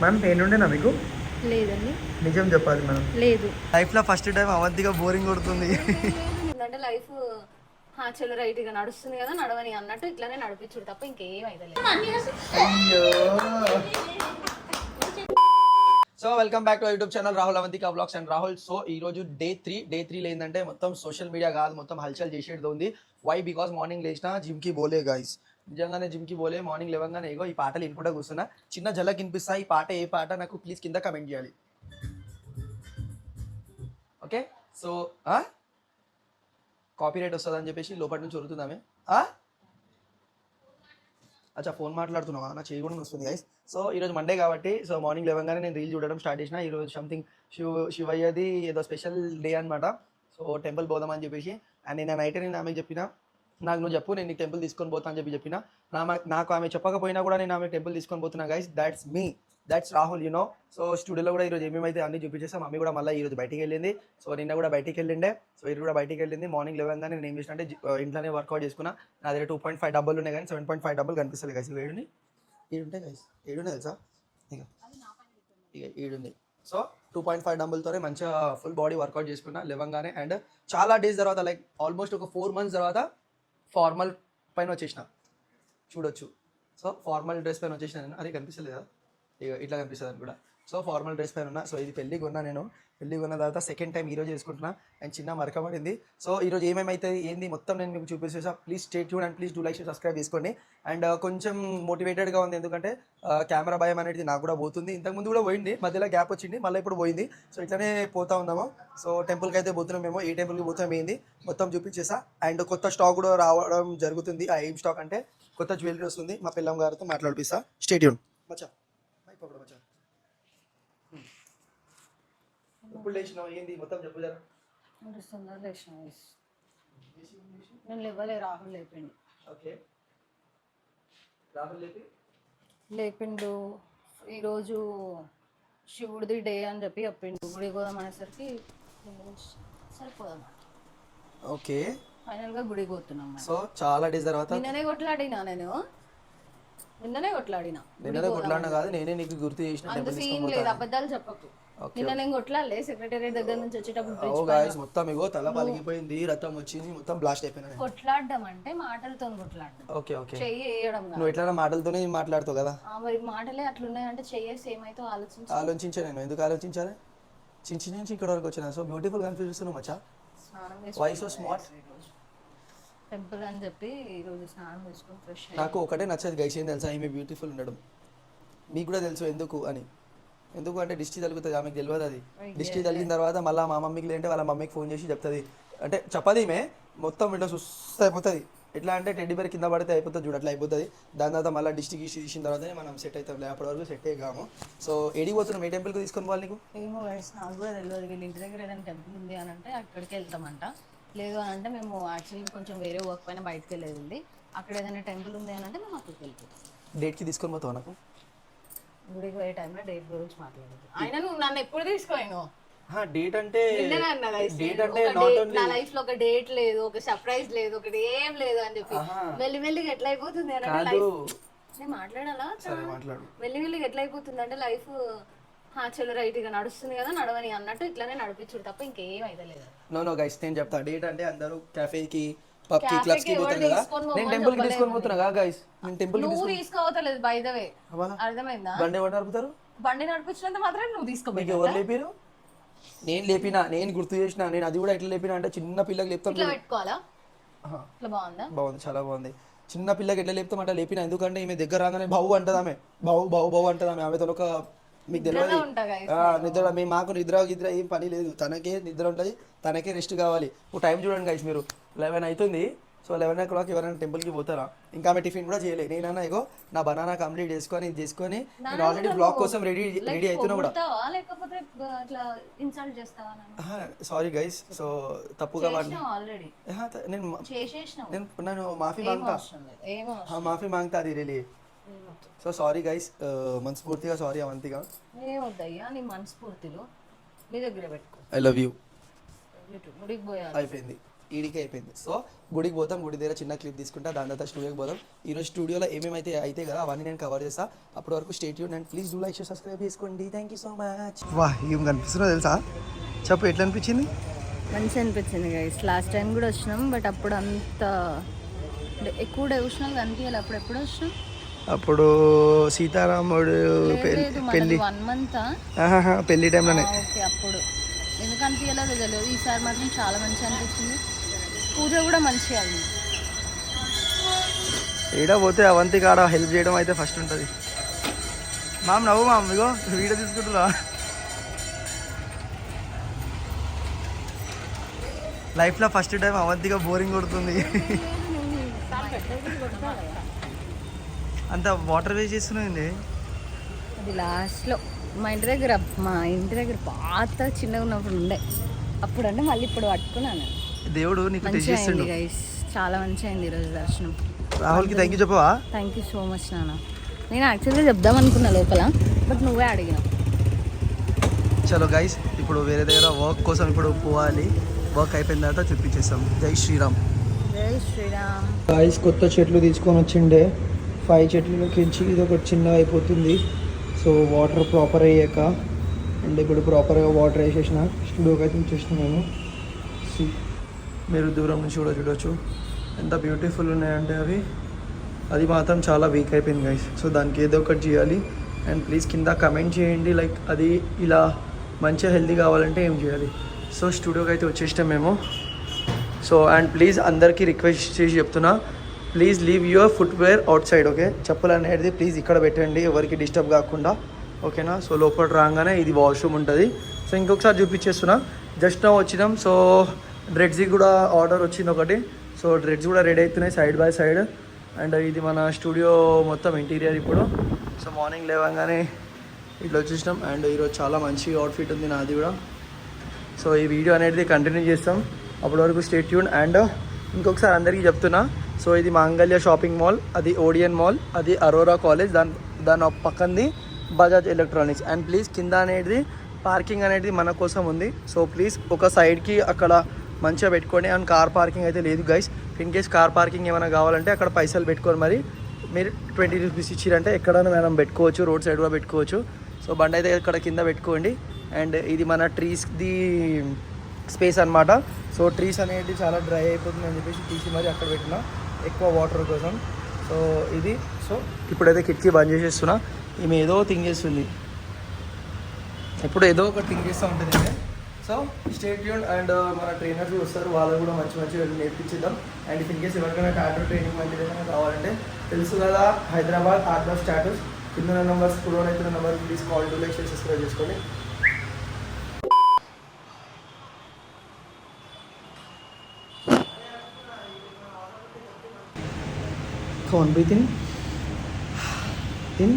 Ma'am pain ఉండేనా మీకు? లేదండి. నిజం చెప్పాలి మేడం. లేదు. లైఫ్లో ఫస్ట్ టైం అవంతిగా బోరింగ్ కొడుతుంది. అంటే లైఫ్ చలో రైట్ గా నడుస్తుంది కదా నడవని అన్నట్టు ఇట్లానే నడిపించుడు తప్ప ఇంకేం అయితే లేదు. అయ్యో. So welcome back to YouTube channel Rahul Avantika vlogs and Rahul. So ఈ రోజు డే 3 ఏంటంటే మొత్తం సోషల్ మీడియా కాదు, మొత్తం హల్చల్ చేసేది ఉంది. వై? బికాస్ మార్నింగ్ లేచిన జిమ్ కి బోలే గైస్, నిజంగానే జిమ్ కి బోలే. మార్నింగ్ లేవగానే ఏగో ఈ పాటలు వినుకుంటా కూర్చున్నా. చిన్న జలక్ వినిపిస్తా. ఈ పాట ఏ పాట నాకు ప్లీజ్ కింద కమెంట్ చేయాలి. ఓకే, సో కాపీరైట్ వస్తుందని చెప్పేసి లోపల నుంచి వరుతున్నామే. అచ్చా ఫోన్ మాట్లాడుతున్నావా? నా చేయి కూడా వస్తుంది గైస్. సో ఈరోజు మండే కాబట్టి సో మార్నింగ్ లేవగానే నేను రీల్ చూడడం స్టార్ట్ చేసిన. ఈరోజు సంథింగ్ శివయ్యది ఏదో స్పెషల్ డే అనమాట. సో టెంపుల్ పోదామని చెప్పేసి. అండ్ నేను నైట్ నేను ఆమెకు చెప్పిన, నాకు నువ్వు చెప్పు నేను నీకు టెంపుల్ తీసుకొని పోతా అని చెప్పిన. నాకు ఆమె చెప్పకపోయినా కూడా నేను ఆమె టెంపుల్ తీసుకొని పోతున్నా guys. That's me, that's Rahul you know. So స్టూడియోలో కూడా ఈరోజు ఏమేమైతే అన్ని చూపించేసాం. మమ్మీ కూడా మళ్ళీ ఈరోజు బయటికి వెళ్ళింది. సో నిన్న కూడా బయటికి వెళ్ళిండే. సో ఇది కూడా బయటికి వెళ్ళింది. మార్నింగ్ లేవగానే నేను ఏం చేసిన అంటే ఇంట్లోనే వర్కౌట్ చేసుకున్నా. నా దగ్గర 2.5 డబ్బులు ఉన్నాయి కానీ 7.5 డబ్బులు కనిపిస్తుంది గైస్. ఏడుని ఏడుంటాయి గైస్, ఏడున్నాయి తెలుసా? ఇక ఏడుంది. సో 2.5 డబ్బులతోనే మంచిగా ఫుల్ బాడీ వర్కౌట్ చేసుకున్నా లేవగానే. అండ్ చాలా డేస్ తర్వాత, లైక్ ఆల్మోస్ట్ ఒక 4 months తర్వాత ఫార్మల్ పైన వచ్చేసిన, చూడొచ్చు. సో ఫార్మల్ డ్రెస్ పైన వచ్చేసిన నేను. అది కనిపిస్తలేదు కదా, ఇక ఇట్లా కనిపిస్తుంది అని కూడా. సో ఫార్మల్ డ్రెస్ పైన ఉన్నా. సో ఇది పెళ్ళి కొన్నా నేను. పెళ్ళి కొన్న తర్వాత సెకండ్ టైం ఈరోజు చేసుకుంటున్నా. అండ్ చిన్న మరకబడింది. సో ఈరోజు ఏమేమైతే ఏంది మొత్తం నేను మీకు చూపిస్తేసా. Please stay tuned and please do like subscribe చేసుకోండి. అండ్ కొంచెం మోటివేటెడ్గా ఉంది, ఎందుకంటే కెమెరా భయం అనేది నాకు కూడా పోతుంది. ఇంతకుముందు కూడా పోయింది, మధ్యలో గ్యాప్ వచ్చింది, మళ్ళీ ఇప్పుడు పోయింది. సో ఇట్లనే పోతా ఉన్నాము. సో టెంపుల్కి అయితే పోతున్నాం మేము. ఏ టెంపుల్కి పోతాం ఏంది మొత్తం చూపించేసా. అండ్ కొత్త స్టాక్ కూడా రావడం జరుగుతుంది. ఆ ఏం స్టాక్ అంటే కొత్త జ్యువెలరీ వస్తుంది. మా పిల్లం గారితో మాట్లాడిపిస్తా. స్టే ట్యూన్ మచ్చా. మచ్చా ఇప్పుడు లేచినావు ఏంది మొత్తం చెప్పు జరా. నేను లేవలే, రాహుల్ లేపిండు. ఓకే, రాహుల్ లేపిండు. ఈరోజు శివుడిది డే అని చెప్పి చెప్పిండు. గుడి పోదాం అనేసరికి సరిపోదాం. ఓకే, ఫైనల్గా గుడికి పోతున్నాం. సో చాలా డేస్ తర్వాత నిన్ననే కొట్లాడినా నిన్ననే కొట్లాడినా కాదు, నేనే నీకు గుర్తు చేసిన. అంత సీన్ లేదు, అబద్ధాలు చెప్పకు. నిన్న నేను కొట్లాడలే, సెక్రటేరియట్ దగ్గర నుంచి వచ్చేటప్పుడు మొత్తం ఇగో తల పలిగిపోయింది, రక్తం వచ్చింది, మొత్తం బ్లాస్ట్ అయిపోయినా. కొట్లాడడం అంటే మాటలతో కొట్లాడడం. ఓకే ఓకే, చెయ్యి వేయడం. నువ్వు ఎట్లా మాటలతోనే మాట్లాడుతావు కదా. మరి మాటలే అట్లున్నాయంటే చెయ్యేసి ఏమైతే ఆలోచించా. నేను ఎందుకు ఆలోచించాలి? చించి నుంచి ఇక్కడ వరకు వచ్చిన. సో బ్యూటిఫుల్ కనిపిస్తున్నావు మచ్చా. Why so smart? టెంపుల్ అని చెప్పి ఈరోజు స్నానం చేసుకుని ఫ్రెష్. నాకు ఒకటే నచ్చదు గైస్, ఏం తెలుసా? ఈమె బ్యూటిఫుల్ ఉండడం. మీకు కూడా తెలుసు ఎందుకు అని. ఎందుకు అంటే దిష్టి తగులుతుంది, ఆమెకు తెలియదు. అది దిష్టి తగిలిన తర్వాత మళ్ళీ మా మమ్మీకి లేదంటే వాళ్ళ మమ్మీకి ఫోన్ చేసి చెప్తుంది. అంటే చెప్పదు ఈమె, మొత్తం ఇట్లా సుస్థ అయిపోతుంది. ఎట్లా అంటే టెడ్డీ బేర్ కింద పడితే అయిపోతుంది చూడు, అట్లా అయిపోతుంది. దాని తర్వాత మళ్ళీ దిష్టి గీసి తీసిన తర్వాతనే మనం సెట్ అవుతాం. అప్పటి వరకు సెట్ అయ్యాము. సో ఏడికి పోతున్నాం? ఏ టెంపుల్కి తీసుకొని పోవాలి నీకు? ఏమో నాకు కూడా తెలియదు. వీళ్ళ ఇంటి దగ్గర ఏదైనా టెంపుల్ ఉంది అని అంటే అక్కడికి వెళ్తామంట. లేదు అని అంటే మేము యాక్చువల్లీ కొంచెం వేరే వర్క్ పైన బయటకు వెళ్ళేది ఉంది. అక్కడ ఏదైనా టెంపుల్ ఉంది అని అంటే మేము అక్కడికి వెళ్తాం. డేట్కి తీసుకొని పోతావు? నాకు గుడికి పోయే టైంలో డేట్ గురించి మాట్లాడదు. అయినా నువ్వు నన్ను ఎప్పుడు తీసుకోను. డేట్ అంటే నా లైఫ్ లో ఒక డేట్ లేదు, ఒక సర్ప్రైజ్ లేదు, ఒకటి ఏం లేదు అని చెప్పి మెల్లిమెల్లిగా ఎట్లా అయిపోతుంది అంటే నేను మాట్లాడాలా? మెల్లిమెల్లిగా ఎట్లా అయిపోతుంది అంటే లైఫ్ చలో రైట్ గా నడుస్తుంది కదా నడవని అన్నట్టు ఇట్లానే నడిపించుడు తప్ప ఇంకేం అయితే లేదు. నో గైస్, నేను చెప్తా. డేట్ అంటే అందరూ క్యాఫేకి పబ్కి క్లబ్స్ కి పోతారు కదా, నేను టెంపుల్ కి తీసుకొని పోతున్నా కదా గైస్. నేను టెంపుల్ కి నువ్వు తీసుకోవట్లేదు బై ద వే, అర్థమైందా? బండి ఎవరు నడుపుతారు? బండి నడిపించినంత మాత్రం నువ్వు తీసుకోవాలి. ఎవరు లేపారు? నేను లేపినా, నేను గుర్తు చేసిన. నేను అది కూడా ఎట్లా లేపినా అంటే చిన్న పిల్లకి లేపుతాం. ఇట్లా పెట్టుకోవాలా? ఇట్లా బాగుందా? బాగుంది, చాలా బాగుంది. చిన్న పిల్లకి ఎట్లా లేపుతాం అంటే లేపినా. ఎందుకంటే ఈమె దగ్గర రాగానే బావు అంటది ఆమె, బావు అంటది ఆమె. ఆమెతో ఒక మీకు తెలియదు నిద్ర. మాకు నిద్ర ఏం పని లేదు. తనకే నిద్ర ఉంటుంది, తనకే రెస్ట్ కావాలి. ఒక టైం చూడండి గైస్, మీరు 11 అవుతుంది. సో 11 o'clock ఎవరైనా టెంపుల్కి పోతారా? ఇంకా ఆమె టిఫిన్ కూడా చేయలేదు. నేనన్నా ఇగో నా బనానా కంప్లీట్ చేసుకొని నేను ఆల్రెడీ బ్లాగ్ కోసం రెడీ అవుతున్నా కూడా. సారీ గైస్, సో తప్పుగా నేను మాఫీ మాంగతా అది రియలీ. సో సారీ గైస్, మనస్ఫూర్తిగా సారీ అవంతిగా. నీ మనస్ఫూర్తిలో నీ దగ్గర పెట్టుకో. I love you. అయిపోయింది. ఈడికే అయిపోయింది. సో గుడికి పోతాం, గుడి దగ్గర చిన్న క్లిప్ తీసుకుంటా, దాని తర్వాత స్టూడియోకి పోదాం. ఈరోజు స్టూడియోలో ఏమేమైతే అయితే కదా అవన్నీ నేను కవర్ చేస్తా. అప్పటి వరకు stay tuned and please do like, subscribe చేసుకోండి. Thank you so much. వా ఏం కనిపిస్తుందో తెలుసా? చెప్పు ఎట్లా అనిపించింది? మంచిగా అనిపించింది గైస్. లాస్ట్ టైం కూడా వచ్చినాం, బట్ అప్పుడు అంత ఎక్కువ డివోషనల్ కనిపించాలి. అప్పుడు ఎప్పుడు వచ్చినాం? అప్పుడు సీతారాముడు పెళ్లి 1 month పెళ్లి టైంలోనే. ఓకే, అప్పుడు ఎందుకు అనిపించలేదో తెలియదు. ఈసారి మాత్రం చాలా మంచిగా అనిపించింది. పూజ కూడా మంచిగా అయింది. ఏడా పోతే అవంతి కాడ హెల్ప్ చేయడం అయితే ఫస్ట్ ఉంటుంది. మామ్ నవ్వు మామ్, ఇగో వీడియో తీసుకుంటున్నా. లైఫ్లో ఫస్ట్ టైం అవంతిగా బోరింగ్ కొడుతుంది. అంత వాటర్ వేస్ట్ చేస్తున్నాయండి. అది లాస్ట్లో మా ఇంటి దగ్గర పాత చిన్నగా ఉన్నప్పుడు ఉండే, అప్పుడు అంటే మళ్ళీ ఇప్పుడు పట్టుకున్నాను. దేవుడు నీకు మంచిగా అయింది గైస్, చాలా మంచిగా అయింది ఈరోజు దర్శనం. రాహుల్కి థ్యాంక్ యూ చెప్పవా? థ్యాంక్ యూ సో మచ్ నాన్న. నేను యాక్చువల్గా చెప్దాం అనుకున్నా లోపల, బట్ నువ్వే అడిగినావు. చలో గైస్, ఇప్పుడు వేరే దగ్గర వర్క్ కోసం ఇప్పుడు పోవాలి. వర్క్ అయిపోయిన తర్వాత చూపించేస్తాం. జై శ్రీరామ్. జై శ్రీరామ్. గైస్ కొత్త చెట్లు తీసుకొని వచ్చిండే. 5 చెట్లకి ఇది ఒకటి చిన్నగా అయిపోతుంది. సో వాటర్ ప్రాపర్ అయ్యాక, అండ్ ఇప్పుడు ప్రాపర్గా వాటర్ వేసేసిన స్టూడియోకి అయితే వచ్చేసిన మేము. మీరు దూరం నుంచి కూడా చూడవచ్చు ఎంత బ్యూటిఫుల్ ఉన్నాయంటే అవి. అది మాత్రం చాలా వీక్ అయిపోయింది గైస్. సో దానికి ఏదో ఒకటి చేయాలి. అండ్ ప్లీజ్ కింద కమెంట్ చేయండి, లైక్ అది ఇలా మంచిగా హెల్తీ కావాలంటే ఏం చేయాలి. సో స్టూడియోకి అయితే వచ్చేసినాం మేము. సో అండ్ ప్లీజ్ అందరికీ రిక్వెస్ట్ చేసి చెప్తున్నా, please leave your footwear out side. Okay, చెప్పులు అనేది ప్లీజ్ ఇక్కడ పెట్టండి, ఎవరికి డిస్టర్బ్ కాకుండా. ఓకేనా? సో లోపల రాగానే ఇది వాష్రూమ్ ఉంటుంది. సో ఇంకొకసారి చూపించేస్తున్నా. జస్ట్ నా వచ్చినాం. సో డ్రెడ్స్ కూడా ఆర్డర్ వచ్చింది ఒకటి. సో డ్రెడ్స్ కూడా రెడీ అవుతున్నాయి సైడ్ బై సైడ్. అండ్ ఇది మన స్టూడియో మొత్తం ఇంటీరియర్ ఇప్పుడు. సో మార్నింగ్ లేవగానే ఇట్లా వచ్చేసినాం. అండ్ ఈరోజు చాలా మంచి అవుట్ఫిట్ ఉంది నాది కూడా. సో ఈ వీడియో అనేది కంటిన్యూ చేస్తాం, అప్పటి వరకు స్టే ట్యూన్. అండ్ ఇంకొకసారి అందరికీ చెప్తున్నా, సో ఇది మాంగళ్య షాపింగ్ మాల్, అది ఓడియన్ మాల్, అది అరోరా కాలేజ్, దాని పక్కనది బజాజ్ ఎలక్ట్రానిక్స్. అండ్ ప్లీజ్ కింద అనేది పార్కింగ్ అనేది మన కోసం ఉంది. సో ప్లీజ్ ఒక సైడ్కి అక్కడ మంచిగా పెట్టుకోండి. అండ్ కార్ పార్కింగ్ అయితే లేదు guys. In case car parking ఏమైనా కావాలంటే అక్కడ పైసలు పెట్టుకొని మరి మీరు 20 రూపీస్ ఇచ్చిరంటే ఎక్కడైనా మనం పెట్టుకోవచ్చు, రోడ్ సైడ్ కూడా పెట్టుకోవచ్చు. సో బండి అయితే ఇక్కడ కింద పెట్టుకోండి. అండ్ ఇది మన ట్రీస్ది స్పేస్ అనమాట. సో ట్రీస్ అనేది చాలా డ్రై అయిపోతుంది అని చెప్పేసి తీసి మరి అక్కడ పెట్టిన ఎక్కువ వాటర్ కోసం. సో ఇది. సో ఇప్పుడైతే కిటికీ బంద్ చేసేస్తున్నా. ఈమె ఏదో థింక్ చేస్తుంది, ఇప్పుడు ఏదో ఒక థింక్ చేస్తూ ఉంటుంది. So stay tuned. అండ్ మన ట్రైనర్స్ వస్తారు, వాళ్ళు కూడా మంచి నేర్పించేద్దాం. అండ్ ఇన్ కేస్ ఎవరికైనా టాటో ట్రైనింగ్ మంచి ఏదైనా కావాలంటే తెలుసు కదా, హైదరాబాద్ ఆర్ట్ ఆఫ్ స్టాటస్ కింద నెంబర్స్ స్కూల్ అవుతున్న number please call to like, subscribe చేసుకోండి. Come on, breathe in. In.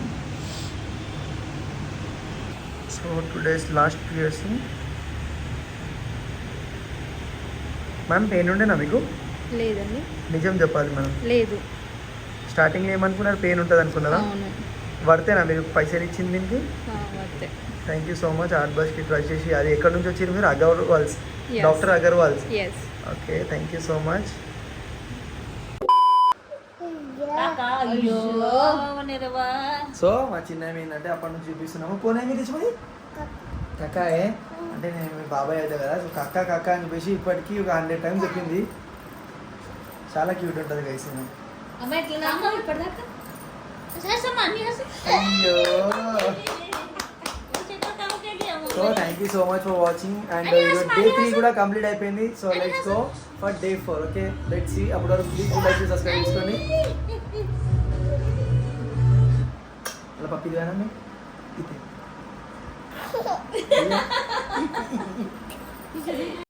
So today's last piercing. Ma'am pain ఉండేనా మీకు? లేదండి. నిజం చెప్పాలి మనం. లేదు. స్టార్టింగ్లో ఏమనుకున్నారు, పెయిన్ ఉంటుంది అనుకున్నారా? వర్తేనా మీరు పైసలు ఇచ్చింది దీనికి? Thank you so much. Art బస్కి ట్రై చేసి, అది ఎక్కడి నుంచి వచ్చారు మీరు? Agarwal's, doctor Agarwal's. Okay, thank you so much. So మా చిన్న ఏంటంటే అప్పటి నుంచి చూపిస్తున్నాము. పోనీ మీరు తెచ్చిపోయి కక్కాయే అంటే నేను మీ బాబాయ్ అయితే కదా. సో కక్క అని చెప్పేసి ఇప్పటికీ ఒక 100 times చెప్పింది. చాలా క్యూట్ ఉంటుంది గైస్. అయ్యో. So thank you so much for watching. And day 3 కూడా కంప్లీట్ అయిపోయింది. So let's go for day 4. Okay, let's see. అప్పటి వరకు ప్లీజ్ లైక్, సబ్స్క్రైబ్ చేసుకోండి. అలా పప్పిది కానీ ఇది